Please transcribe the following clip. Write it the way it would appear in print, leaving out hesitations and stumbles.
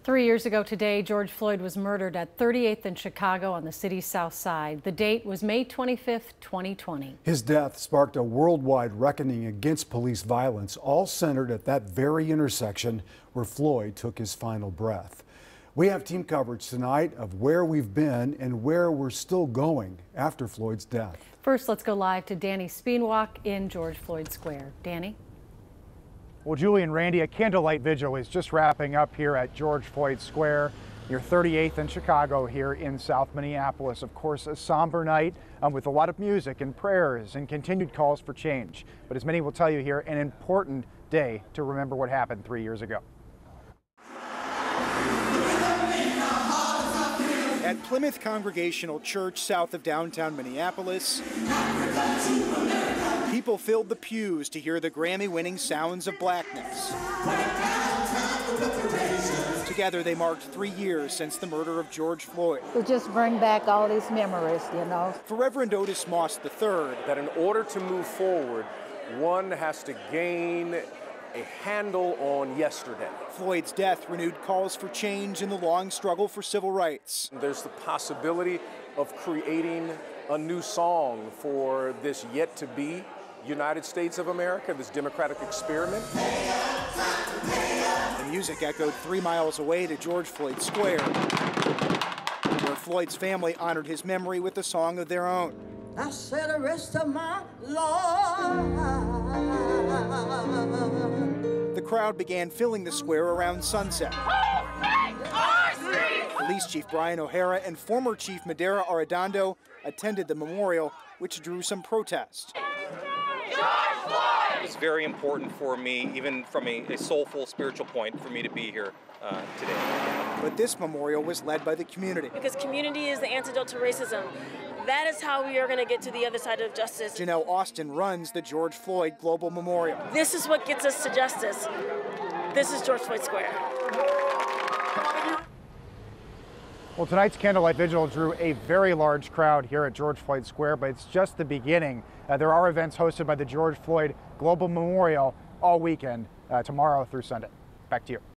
3 years ago today, George Floyd was murdered at 38th and Chicago on the city's south side. The date was May 25th, 2020. His death sparked a worldwide reckoning against police violence, all centered at that very intersection where Floyd took his final breath. We have team coverage tonight of where we've been and where we're still going after Floyd's death. First, let's go live to Danny Speenwalk in George Floyd Square. Danny? Well, Julie and Randy, a candlelight vigil is just wrapping up here at George Floyd Square, near 38th and Chicago here in South Minneapolis. Of course, a somber night with a lot of music and prayers and continued calls for change. But as many will tell you here, an important day to remember what happened 3 years ago. At Plymouth Congregational Church south of downtown Minneapolis, people filled the pews to hear the Grammy-winning sounds of blackness. Together, they marked 3 years since the murder of George Floyd. It just bring back all these memories, you know. For Reverend Otis Moss III, that in order to move forward, one has to gain a handle on yesterday. Floyd's death renewed calls for change in the long struggle for civil rights. There's the possibility of creating a new song for this yet-to-be United States of America, this democratic experiment. The music echoed 3 miles away to George Floyd Square, where Floyd's family honored his memory with a song of their own. I said the rest of my life. The crowd began filling the square around sunset. Police Chief Brian O'Hara and former Chief Madera Arredondo attended the memorial, which drew some protest. It's very important for me, even from a soulful, spiritual point, for me to be here today. But this memorial was led by the community. Because community is the antidote to racism. That is how we are going to get to the other side of justice. Janelle Austin runs the George Floyd Global Memorial. This is what gets us to justice. This is George Floyd Square. Well, tonight's candlelight vigil drew a very large crowd here at George Floyd Square, but it's just the beginning. There are events hosted by the George Floyd Global Memorial all weekend, tomorrow through Sunday. Back to you.